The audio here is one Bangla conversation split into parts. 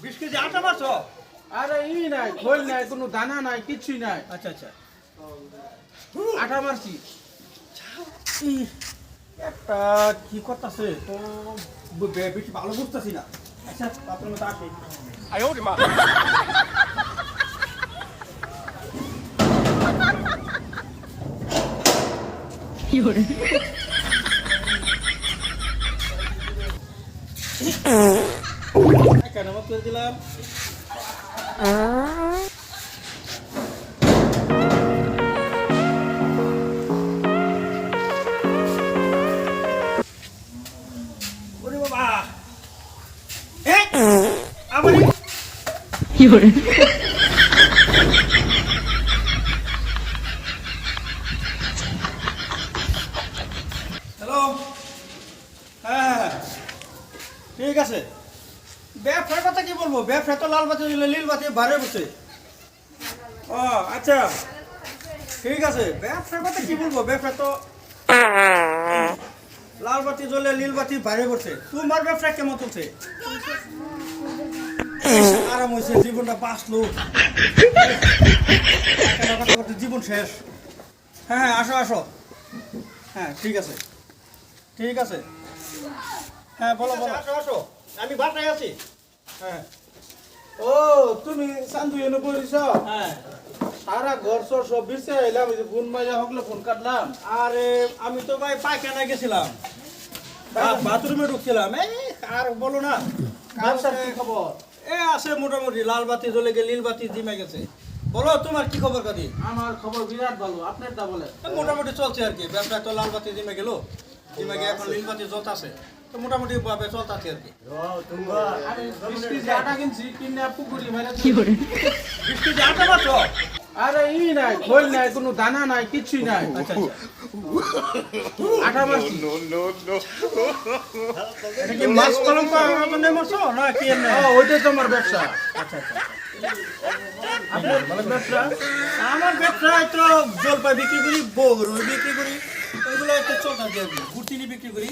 20 কেজি আটা মারছো? আরে ই নাই, খোল নাই, কোনো দানা নাই, কিছুই নাই। আচ্ছা আচ্ছা। আটা মারছি। একটা কি করতেছে তো বেশি ভালো বুঝতেছি না। আচ্ছা আপনার মতো আসি। কেন মত করে দিলাম। ওরে বাবা আবার কি করে হ্যালো। হ্যাঁ ঠিক আছে। ব্যবসার কথা কি বলবো, ব্যবসা তো লাল বাতি নীল বাতি বাড়ে বসে। ও আচ্ছা ঠিক আছে, ব্যবসার কথা কি বলবো, ব্যবসা তো লাল বাতি জ্বলে নীল বাতি বাইরে পড়ছে। তোমার ব্যবসা কেমন চলছে? আরাম হয়েছে, জীবনটা বাঁচলো, জীবন শেষ। হ্যাঁ আসো আসো। হ্যাঁ ঠিক আছে ঠিক আছে। হ্যাঁ বলো বলো। আসো আসো, আমি বাসায় আছি। হ্যাঁ ও তুমি চান্দু এনে বলিস? হ্যাঁ। সারা ঘর সর সব বিরছে এলাম, এই যে ফোন মাজা হকলে ফোন কাটলাম। আরে আমি তো ভাই পায়খানায় গেছিলাম, বাথরুমে ঢুকছিলাম। এই আর বলো না, ব্যবসার কি খবর? এ আছে মোটামুটি, লাল বাতি জ্বলে গেছে, নীল বাতি জিমে গেছে। বলো তোমার কি খবর কাদি? আমার খবর বিরাট ভালো, আপনারটা বলে। মোটামুটি চলছে আর কি, ব্যবসা তো লাল বাতি জিমে গেল, জিমে গিয়ে এখন নীল বাতি জ্বলতেছে, তো মোটামুটি ভাবে চলতেছে আর কি। আমি 20 কেজি আটা কিনছি, কিনে পুকুরি মেরে কি করে 20 কেজি আটা মাত্র? আরে ই নাই, খোল নাই, কোনো দানা নাই, কিছুই নাই। আচ্ছা আচ্ছা। আটা মারছি। এটা কি মাছ পালন করার জন্য মারছো না কি এমনি? ওইটাই তো আমার ব্যবসা। আচ্ছা আচ্ছা। আপনার ব্যবসা? আমার ব্যবসায় তো জলপাই বিক্রি করি, বগরু বিক্রি করি, এগুলো একটা চলতে দিয়ে গুড়চিনি বিক্রি করি।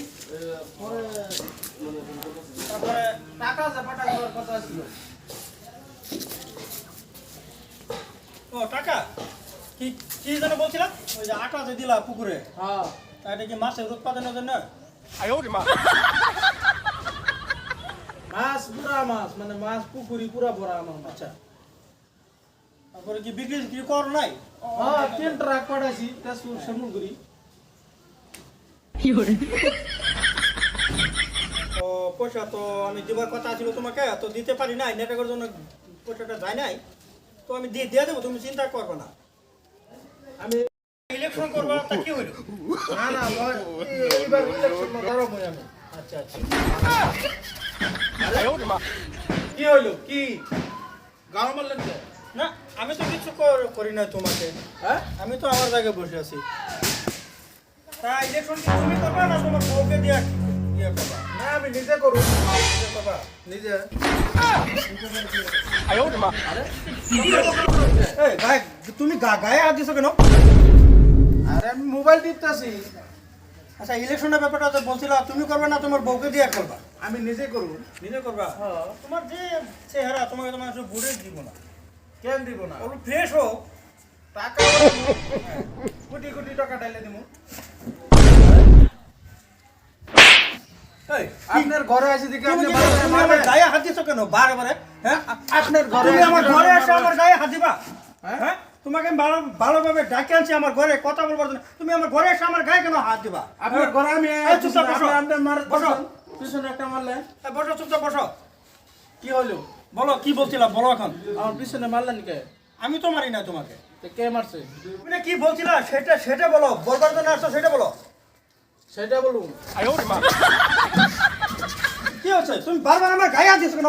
তারপরে টাকা জাপাটা করার কথা ছিল। ও টাকা কি কি যেন বলছিলাম, ওই যে আটা যে দিলা পুকুরে, হ্যাঁ, এটা কি মাছের উৎপাদনের জন্য? মাছ পুরা মাছ, মানে মাছ পুকুরি পুরা ভরা আমার মাছ। আচ্ছা, তারপরে কি বিক্রি বিক্রি কর নাই? হ্যাঁ, 3 ট্রাক পাঠাইছি তেজপুর শ্যামলগুড়ি। কি করে তো পয়সা তো আমি দেবার কথা ছিল তোমাকে, তো দিতে পারি নাই, নেটওয়ার্কের জন্য পয়সাটা যায় নাই, তো আমি দিয়ে দেবো, তুমি চিন্তা করবে না। আমি ইলেকশন করবো তা কি হইল? না না এইবার ইলেকশন দাঁড়াবো আমি। আচ্ছা আচ্ছা। কি হইলো কি গাঁও মারলেন তো? না আমি তো কিছু করি না তোমাকে, হ্যাঁ, আমি তো আমার জায়গায় বসে আছি। তা ইলেকশন কি তুমি করবা না তোমার বউকে দিয়ে ইয়ে করবা? না আমি নিজে করব। নিজে করবা? নিজে। এই গায়ে তুমি গায়ে হাত দিছো কেন? আরে আমি মোবাইল টিপতাছি। আচ্ছা ইলেকশনের ব্যাপারটা তো বলছিলা, তুমি করবে না তোমার বউকে দিয়ে করবা? আমি নিজে করব। নিজে করবা? হ্যাঁ। তোমার যে চেহারা, তোমাকে তোমার ঘুরে দিব না, কেন দিব না? ওর ফ্রেশ হোক। টাকা কোটি কোটি টাকা ডাইলে দিব। এই আপনার ঘরে আসি দেখে তুমি আপনি কি- বারে তুমি বারে আমার গায়ে হাত দিছো কেন বারে বারে? হ্যাঁ আপনার ঘরে তুমি আমার ঘরে এসে আমার গায়ে হাত দিবা? হ্যাঁ? হ্যাঁ তোমাকে আমি ভালোভাবে ডাকে আনছি আমার ঘরে কথা বলবার জন্য, তুমি আমার ঘরে এসে আমার গায়ে কেন হাত দিবা? আপনার ঘরে আমি এই চুপচাপ বসো। আপনি মার বসো। পিছনে একটা মারলে এই বসো, চুপচাপ বসো। কি হলো? বলো কি বলছিলাম, বলো এখন। আমার পিছনে মারলেন কে? আমি তো মারি না তোমাকে। তো কে মারছে? তুমি না কি বলছিলা সেটা সেটা বলো, বলবার জন্য আসছো সেটা বলো। সেটা বলুন। কি হচ্ছে, তুমি বারবার আমার গায়ে হাত দিছো কেন?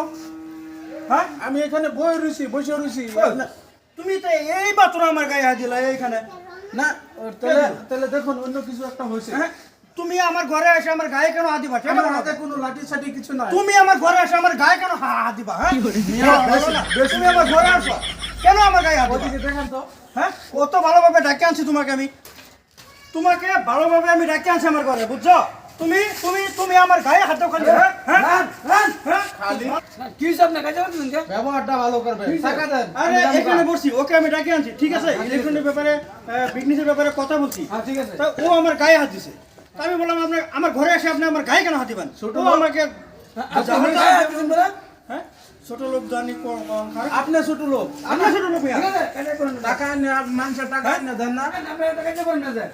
হ্যাঁ আমি এখানে বসে রইছি। তুমি তো এই মাত্র আমার গায়ে হাত দিলা এইখানে। না তাহলে তাহলে দেখুন অন্য কিছু একটা হয়েছে। হ্যাঁ তুমি আমার ঘরে এসে আমার গায়ে কেন হাত দিবা? সেটা আমার বলো। হাতে কোনো লাঠি সাটি কিছু নাই। তুমি আমার ঘরে এসে আমার গায়ে কেন হাত দিবা? হ্যাঁ কি করে বলো না, তুমি আমার ঘরে আসো কেন আমার গায়ে হাত দিবা? ওদিকে দেখেন তো। হ্যাঁ কত ভালোভাবে ডাকে আনছি তোমাকে আমি, তোমাকে ভালোভাবে আমি ডাকে আনছি আমার ঘরে, বুঝছো? তুমি তুমি তুমি আমার গায়ে হাত দাও খালি হ্যাঁ হ্যাঁ হ্যাঁ খালি কি সব না কাজে বলছেন কে ব্যবহারটা ভালো করবে টাকা দেন আরে এখানে বসছি ওকে আমি ডাকে আনছি ঠিক আছে ইলেকট্রনিক ব্যাপারে বিজনেসের ব্যাপারে কথা বলছি হ্যাঁ ঠিক আছে তা ও আমার গায়ে হাত দিছে তা আমি বললাম আপনি আমার ঘরে এসে আপনি আমার গায়ে কেন হাত দিবেন ও আমাকে আপনি গায়ে হাত দিছেন বলে হ্যাঁ ছোট লোক জানি কম খারাপ আপনি ছোট লোক আমরা ছোট লোক মিয়া ঠিক আছে কাজে করেন না টাকা এনে মানুষের টাকা এনে দেন না আপনি এটা কাজে করেন না যায়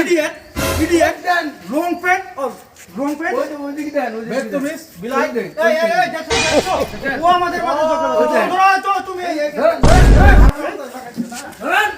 idiot idiot long pant long pant ওই দিকে দেন ওই বেদ তুমি বিলাই দেন এই এই এই দেখো ও আমাদের মাঝে ঝগড়া করছে। তোরা তো তুমি ধরেন